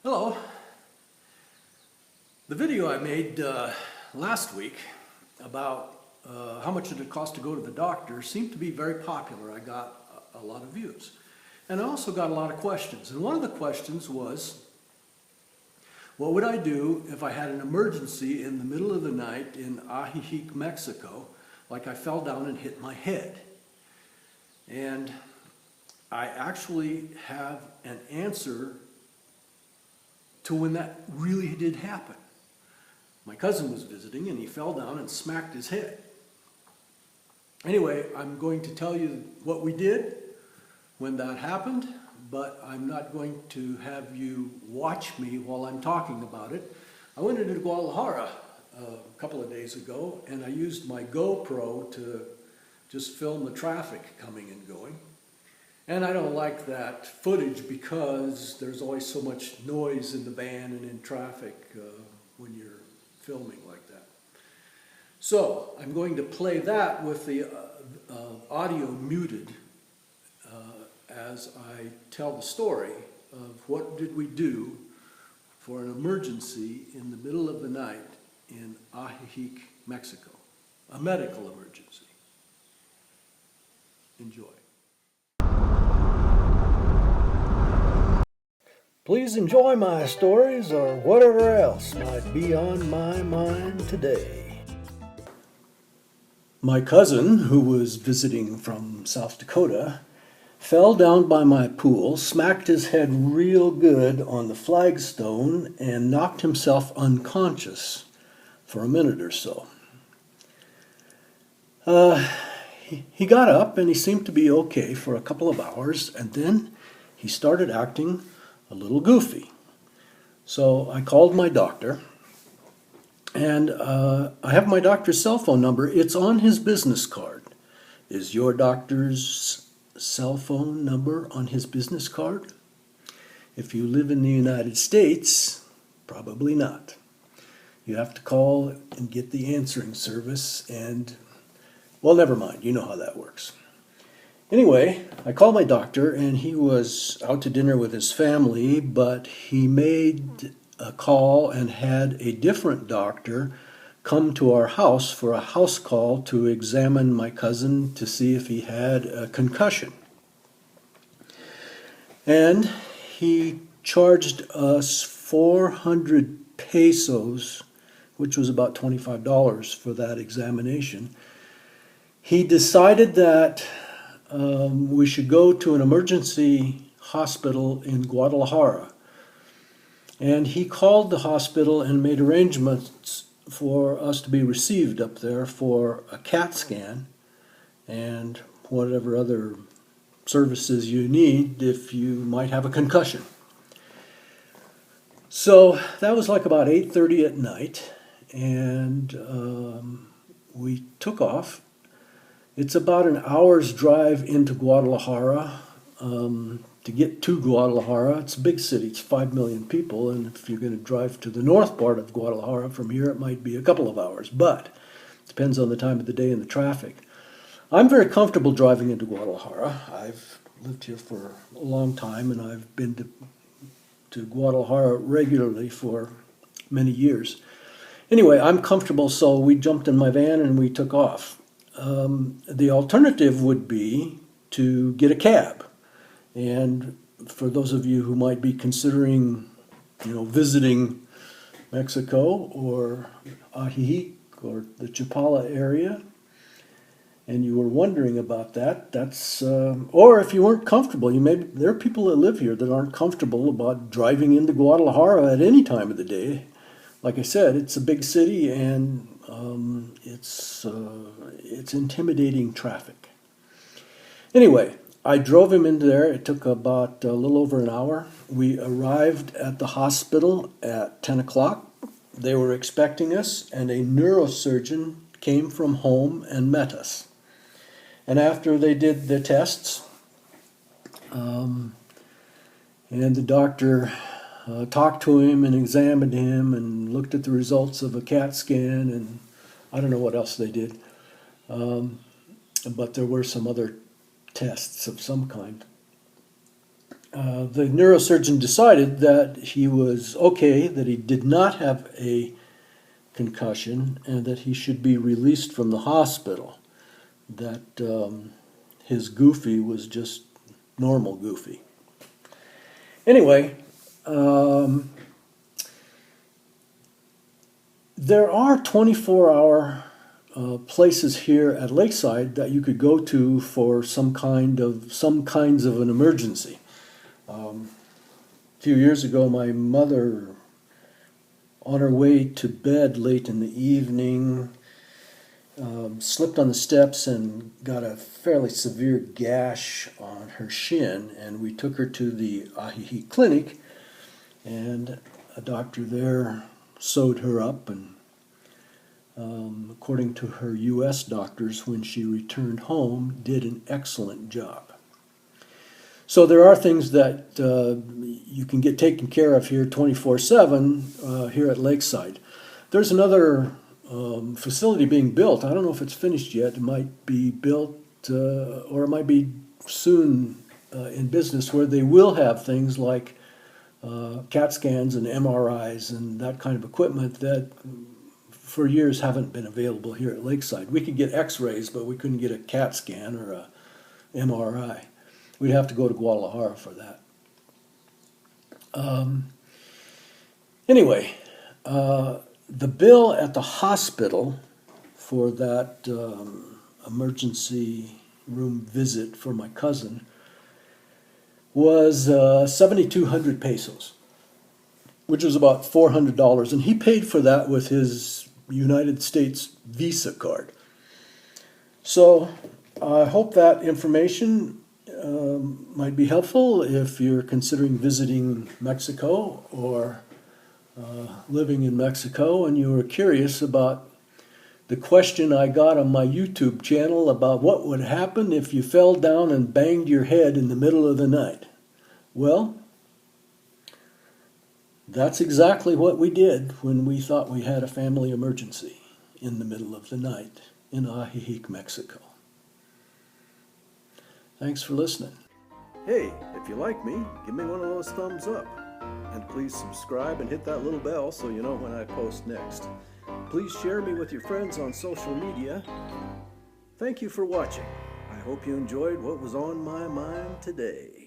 Hello. The video I made last week about how much did it cost to go to the doctor seemed to be very popular. I got a lot of views. And I also got a lot of questions. And one of the questions was, what would I do if I had an emergency in the middle of the night in Ajijic, Mexico, like I fell down and hit my head? And I actually have an answer to when that really did happen. My cousin was visiting and he fell down and smacked his head. Anyway, I'm going to tell you what we did when that happened, but I'm not going to have you watch me while I'm talking about it. I went into Guadalajara a couple of days ago and I used my GoPro to just film the traffic coming and going. And I don't like that footage because there's always so much noise in the van and in traffic when you're filming like that. So I'm going to play that with the audio muted as I tell the story of what did we do for an emergency in the middle of the night in Ajijic, Mexico, a medical emergency. Enjoy. Please enjoy my stories or whatever else might be on my mind today. My cousin, who was visiting from South Dakota, fell down by my pool, smacked his head real good on the flagstone, and knocked himself unconscious for a minute or so. He got up and he seemed to be okay for a couple of hours, and then he started acting a little goofy. So I called my doctor, and I have my doctor's cell phone number. It's on his business card. Is your doctor's cell phone number on his business card? If you live in the United States, probably not. You have to call and get the answering service, and, well, never mind. You know how that works. Anyway, I called my doctor and he was out to dinner with his family, but he made a call and had a different doctor come to our house for a house call to examine my cousin to see if he had a concussion. And he charged us 400 pesos, which was about $25 for that examination. He decided that we should go to an emergency hospital in Guadalajara. And he called the hospital and made arrangements for us to be received up there for a CAT scan and whatever other services you need if you might have a concussion. So that was like about 8:30 at night, and we took off. It's about an hour's drive into Guadalajara. To get to Guadalajara, it's a big city, it's 5 million people, and if you're going to drive to the north part of Guadalajara from here, it might be a couple of hours, but it depends on the time of the day and the traffic. I'm very comfortable driving into Guadalajara. I've lived here for a long time, and I've been to Guadalajara regularly for many years. Anyway, I'm comfortable, so we jumped in my van and we took off. The alternative would be to get a cab. And for those of you who might be considering, visiting Mexico or Ajijic or the Chapala area, and you were wondering about that, or if you weren't comfortable, there are people that live here that aren't comfortable about driving into Guadalajara at any time of the day. Like I said, it's a big city and it's intimidating traffic. Anyway, I drove him into there. It took about a little over an hour. We arrived at the hospital at 10 o'clock. They were expecting us, and a neurosurgeon came from home and met us. And after they did the tests, and the doctor talked to him and examined him and looked at the results of a CAT scan, and I don't know what else they did. But there were some other tests of some kind. the neurosurgeon decided that he was okay, that he did not have a concussion, and that he should be released from the hospital. That his goofy was just normal goofy. Anyway, there are 24-hour places here at Lakeside that you could go to for some kinds of an emergency. A few years ago, my mother, on her way to bed late in the evening, slipped on the steps and got a fairly severe gash on her shin, and we took her to the Ahihi clinic, and a doctor there sewed her up, and according to her U.S. doctors, when she returned home, did an excellent job. So there are things that you can get taken care of here 24/7 here at Lakeside. There's another facility being built. I don't know if it's finished yet. It might be built or it might be soon in business, where they will have things like CAT scans and MRIs and that kind of equipment that for years haven't been available here at Lakeside. We could get x-rays, but we couldn't get a CAT scan or a MRI. We'd have to go to Guadalajara for that. Anyway, the bill at the hospital for that emergency room visit for my cousin was 7,200 pesos, which was about $400, and he paid for that with his United States Visa card. So I hope that information might be helpful if you're considering visiting Mexico or living in Mexico and you were curious about the question I got on my YouTube channel about what would happen if you fell down and banged your head in the middle of the night. Well, that's exactly what we did when we thought we had a family emergency in the middle of the night in Ajijic, Mexico. Thanks for listening. Hey, if you like me, give me one of those thumbs up. And please subscribe and hit that little bell so you know when I post next. Please share me with your friends on social media. Thank you for watching. I hope you enjoyed what was on my mind today.